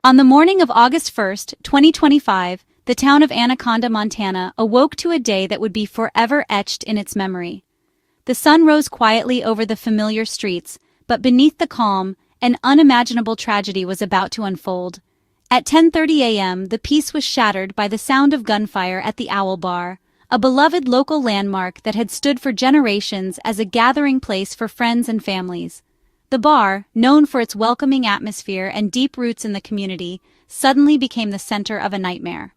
On the morning of August 1st, 2025, the town of Anaconda, Montana, awoke to a day that would be forever etched in its memory. The sun rose quietly over the familiar streets, but beneath the calm, an unimaginable tragedy was about to unfold. At 10:30 a.m., the peace was shattered by the sound of gunfire at the Owl Bar, a beloved local landmark that had stood for generations as a gathering place for friends and families. The bar, known for its welcoming atmosphere and deep roots in the community, suddenly became the center of a nightmare.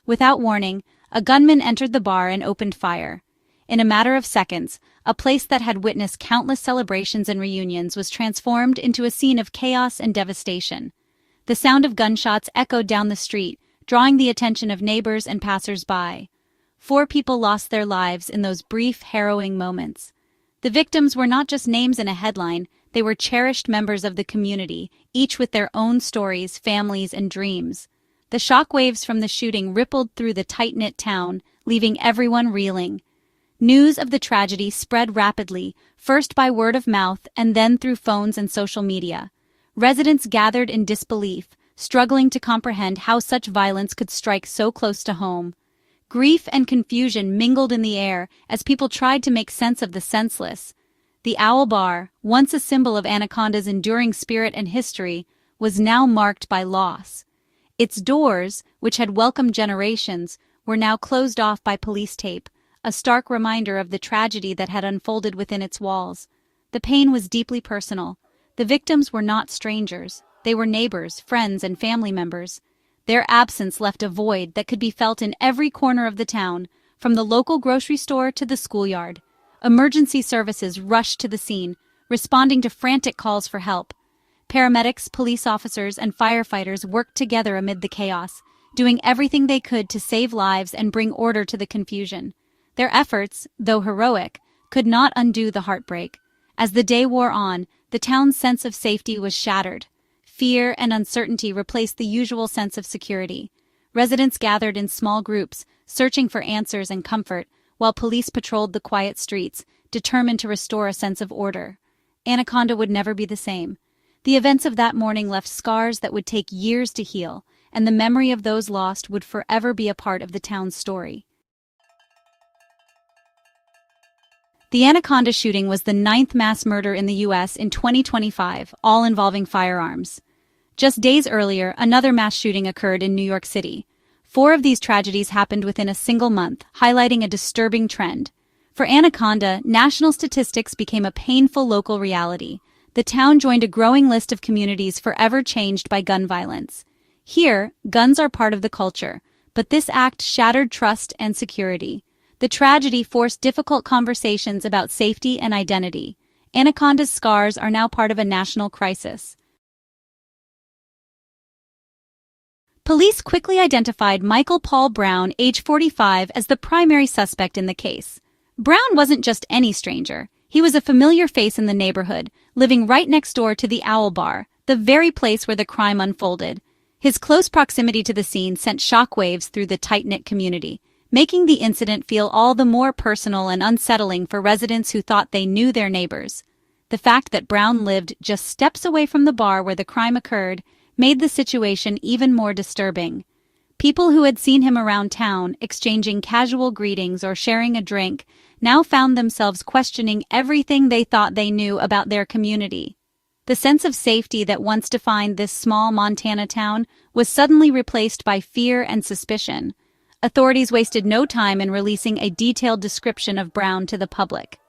Without warning, a gunman entered the bar and opened fire. In a matter of seconds, a place that had witnessed countless celebrations and reunions was transformed into a scene of chaos and devastation. The sound of gunshots echoed down the street, drawing the attention of neighbors and passers-by. 4 people lost their lives in those brief, harrowing moments. The victims were not just names in a headline, they were cherished members of the community, each with their own stories, families, and dreams. The shockwaves from the shooting rippled through the tight-knit town, leaving everyone reeling. News of the tragedy spread rapidly, first by word of mouth and then through phones and social media. Residents gathered in disbelief, struggling to comprehend how such violence could strike so close to home. Grief and confusion mingled in the air as people tried to make sense of the senseless. The Owl Bar, once a symbol of Anaconda's enduring spirit and history, was now marked by loss. Its doors, which had welcomed generations, were now closed off by police tape, a stark reminder of the tragedy that had unfolded within its walls. The pain was deeply personal. The victims were not strangers. They were neighbors, friends, and family members. Their absence left a void that could be felt in every corner of the town, from the local grocery store to the schoolyard. Emergency services rushed to the scene, responding to frantic calls for help. Paramedics, police officers, and firefighters worked together amid the chaos, doing everything they could to save lives and bring order to the confusion. Their efforts, though heroic, could not undo the heartbreak. As the day wore on, the town's sense of safety was shattered. Fear and uncertainty replaced the usual sense of security. Residents gathered in small groups, searching for answers and comfort, while police patrolled the quiet streets, determined to restore a sense of order. Anaconda would never be the same. The events of that morning left scars that would take years to heal, and the memory of those lost would forever be a part of the town's story. The Anaconda shooting was the 9th mass murder in the U.S. in 2025, all involving firearms. Just days earlier, another mass shooting occurred in New York City. 4 of these tragedies happened within a single month, highlighting a disturbing trend. For Anaconda, national statistics became a painful local reality. The town joined a growing list of communities forever changed by gun violence. Here, guns are part of the culture, but this act shattered trust and security. The tragedy forced difficult conversations about safety and identity. Anaconda's scars are now part of a national crisis. Police quickly identified Michael Paul Brown, age 45, as the primary suspect in the case. Brown wasn't just any stranger. He was a familiar face in the neighborhood, living right next door to the Owl Bar, the very place where the crime unfolded. His close proximity to the scene sent shockwaves through the tight-knit community, making the incident feel all the more personal and unsettling for residents who thought they knew their neighbors. The fact that Brown lived just steps away from the bar where the crime occurred made the situation even more disturbing. People who had seen him around town, exchanging casual greetings or sharing a drink, now found themselves questioning everything they thought they knew about their community. The sense of safety that once defined this small Montana town was suddenly replaced by fear and suspicion. Authorities wasted no time in releasing a detailed description of Brown to the public.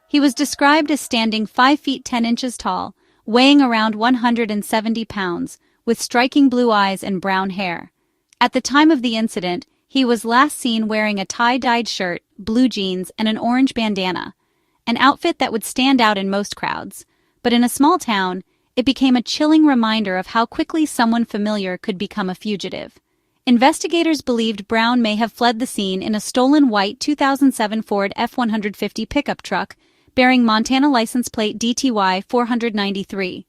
He was described as standing 5 feet 10 inches tall, weighing around 170 pounds, with striking blue eyes and brown hair. At the time of the incident, he was last seen wearing a tie-dyed shirt, blue jeans, and an orange bandana, an outfit that would stand out in most crowds. But in a small town, it became a chilling reminder of how quickly someone familiar could become a fugitive. Investigators believed Brown may have fled the scene in a stolen white 2007 Ford F-150 pickup truck bearing Montana license plate DTY 493.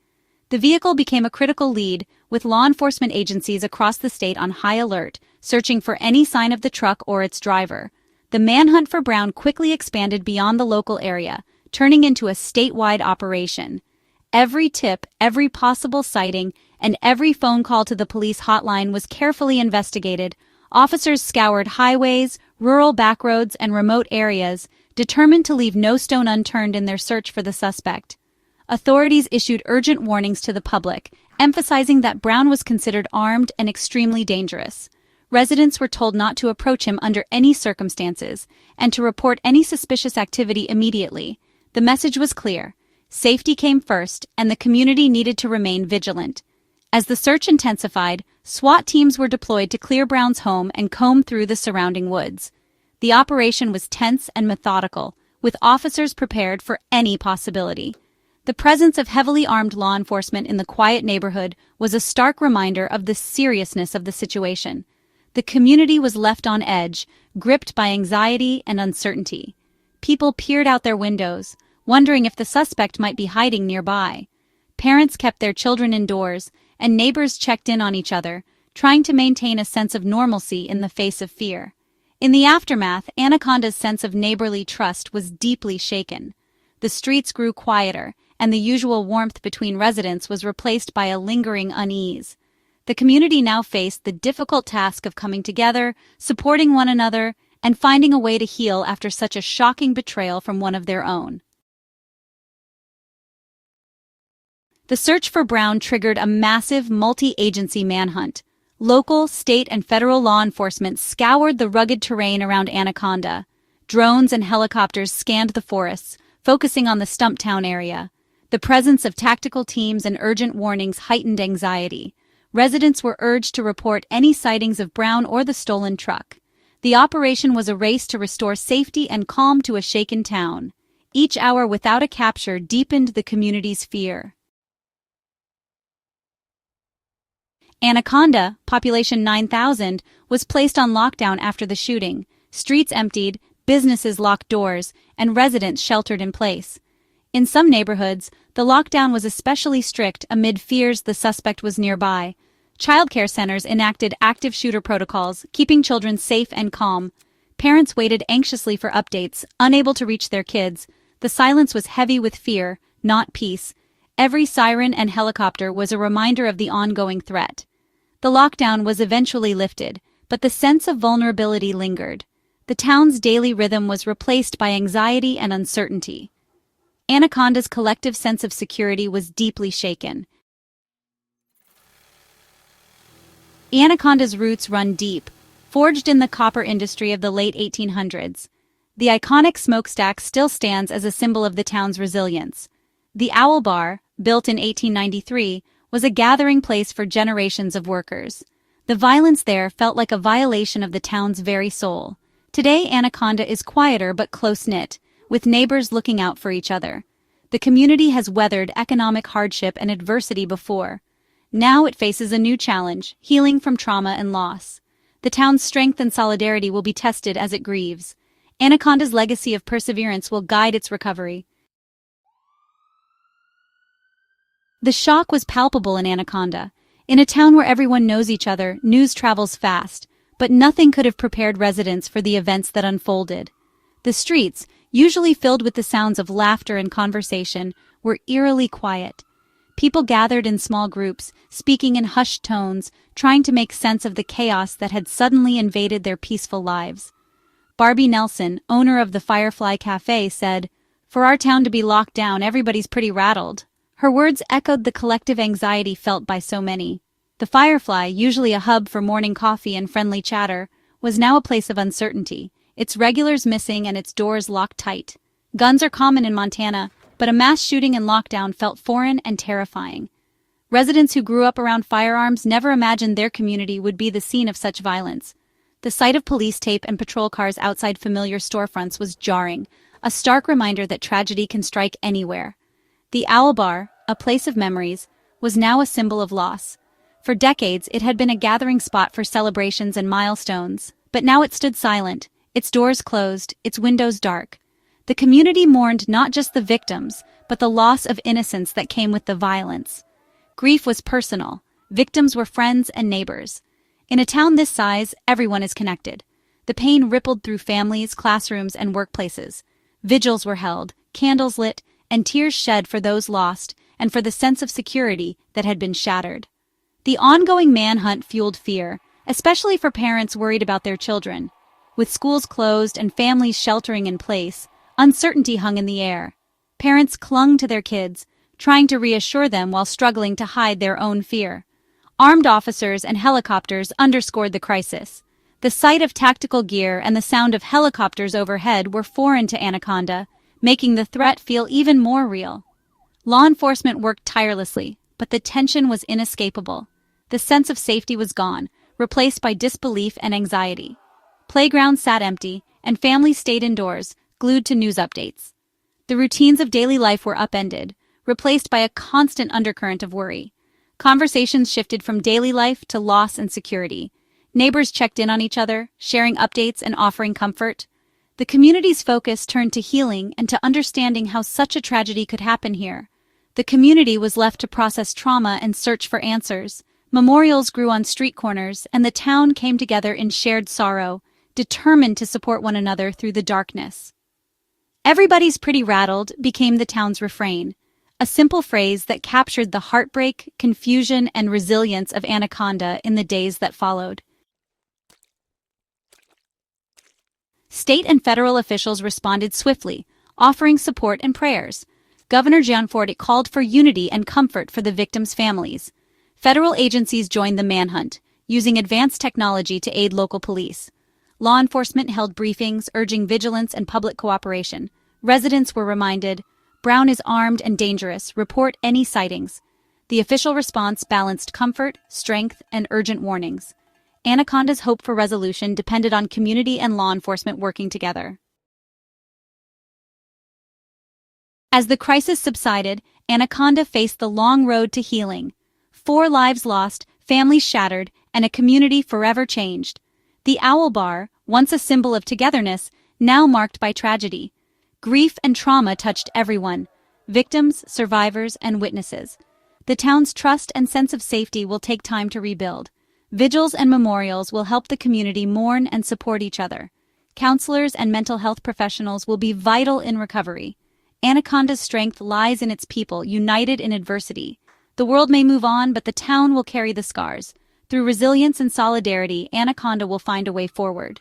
The vehicle became a critical lead, with law enforcement agencies across the state on high alert, searching for any sign of the truck or its driver. The manhunt for Brown quickly expanded beyond the local area, turning into a statewide operation. Every tip, every possible sighting, and every phone call to the police hotline was carefully investigated. Officers scoured highways, rural backroads, and remote areas, determined to leave no stone unturned in their search for the suspect. Authorities issued urgent warnings to the public, emphasizing that Brown was considered armed and extremely dangerous. Residents were told not to approach him under any circumstances, and to report any suspicious activity immediately. The message was clear. Safety came first, and the community needed to remain vigilant. As the search intensified, SWAT teams were deployed to clear Brown's home and comb through the surrounding woods. The operation was tense and methodical, with officers prepared for any possibility. The presence of heavily armed law enforcement in the quiet neighborhood was a stark reminder of the seriousness of the situation. The community was left on edge, gripped by anxiety and uncertainty. People peered out their windows, wondering if the suspect might be hiding nearby. Parents kept their children indoors, and neighbors checked in on each other, trying to maintain a sense of normalcy in the face of fear. In the aftermath, Anaconda's sense of neighborly trust was deeply shaken. The streets grew quieter, and the usual warmth between residents was replaced by a lingering unease. The community now faced the difficult task of coming together, supporting one another, and finding a way to heal after such a shocking betrayal from one of their own. The search for Brown triggered a massive multi-agency manhunt. Local, state, and federal law enforcement scoured the rugged terrain around Anaconda. Drones and helicopters scanned the forests, focusing on the Stumptown area. The presence of tactical teams and urgent warnings heightened anxiety. Residents were urged to report any sightings of Brown or the stolen truck. The operation was a race to restore safety and calm to a shaken town. Each hour without a capture deepened the community's fear. Anaconda, population 9,000, was placed on lockdown after the shooting. Streets emptied, businesses locked doors, and residents sheltered in place. In some neighborhoods, the lockdown was especially strict amid fears the suspect was nearby. Childcare centers enacted active shooter protocols, keeping children safe and calm. Parents waited anxiously for updates, unable to reach their kids. The silence was heavy with fear, not peace. Every siren and helicopter was a reminder of the ongoing threat. The lockdown was eventually lifted, but the sense of vulnerability lingered. The town's daily rhythm was replaced by anxiety and uncertainty. Anaconda's collective sense of security was deeply shaken. Anaconda's roots run deep, forged in the copper industry of the late 1800s. The iconic smokestack still stands as a symbol of the town's resilience. The Owl Bar, built in 1893, was a gathering place for generations of workers. The violence there felt like a violation of the town's very soul. Today, Anaconda is quieter but close-knit, with neighbors looking out for each other. The community has weathered economic hardship and adversity before. Now it faces a new challenge, healing from trauma and loss. The town's strength and solidarity will be tested as it grieves. Anaconda's legacy of perseverance will guide its recovery. The shock was palpable in Anaconda. In a town where everyone knows each other, news travels fast, but nothing could have prepared residents for the events that unfolded. The streets, usually filled with the sounds of laughter and conversation, were eerily quiet. People gathered in small groups, speaking in hushed tones, trying to make sense of the chaos that had suddenly invaded their peaceful lives. Barbie Nelson, owner of the Firefly Cafe, said, "For our town to be locked down, everybody's pretty rattled." Her words echoed the collective anxiety felt by so many. The Firefly, usually a hub for morning coffee and friendly chatter, was now a place of uncertainty, its regulars missing and its doors locked tight. Guns are common in Montana, but a mass shooting and lockdown felt foreign and terrifying. Residents who grew up around firearms never imagined their community would be the scene of such violence. The sight of police tape and patrol cars outside familiar storefronts was jarring, a stark reminder that tragedy can strike anywhere. The Owl Bar, a place of memories, was now a symbol of loss. For decades, it had been a gathering spot for celebrations and milestones, but now it stood silent, its doors closed, its windows dark. The community mourned not just the victims, but the loss of innocence that came with the violence. Grief was personal. Victims were friends and neighbors. In a town this size, everyone is connected. The pain rippled through families, classrooms, and workplaces. Vigils were held, candles lit, and tears shed for those lost, and for the sense of security that had been shattered. The ongoing manhunt fueled fear, especially for parents worried about their children. With schools closed and families sheltering in place, uncertainty hung in the air. Parents clung to their kids, trying to reassure them while struggling to hide their own fear. Armed officers and helicopters underscored the crisis. The sight of tactical gear and the sound of helicopters overhead were foreign to Anaconda, making the threat feel even more real. Law enforcement worked tirelessly, but the tension was inescapable. The sense of safety was gone, replaced by disbelief and anxiety. Playgrounds sat empty, and families stayed indoors, glued to news updates. The routines of daily life were upended, replaced by a constant undercurrent of worry. Conversations shifted from daily life to loss and security. Neighbors checked in on each other, sharing updates and offering comfort. The community's focus turned to healing and to understanding how such a tragedy could happen here. The community was left to process trauma and search for answers. Memorials grew on street corners, and the town came together in shared sorrow, determined to support one another through the darkness. "Everybody's pretty rattled" became the town's refrain, a simple phrase that captured the heartbreak, confusion, and resilience of Anaconda in the days that followed. State and federal officials responded swiftly, offering support and prayers. Governor Gianforte called for unity and comfort for the victims' families. Federal agencies joined the manhunt, using advanced technology to aid local police. Law enforcement held briefings urging vigilance and public cooperation. Residents were reminded, "Brown is armed and dangerous. Report any sightings." The official response balanced comfort, strength, and urgent warnings. Anaconda's hope for resolution depended on community and law enforcement working together. As the crisis subsided, Anaconda faced the long road to healing. 4 lives lost, families shattered, and a community forever changed. The Owl Bar, once a symbol of togetherness, now marked by tragedy. Grief and trauma touched everyone: victims, survivors, and witnesses. The town's trust and sense of safety will take time to rebuild. Vigils and memorials will help the community mourn and support each other. Counselors and mental health professionals will be vital in recovery. Anaconda's strength lies in its people, united in adversity. The world may move on, but the town will carry the scars. Through resilience and solidarity, Anaconda will find a way forward.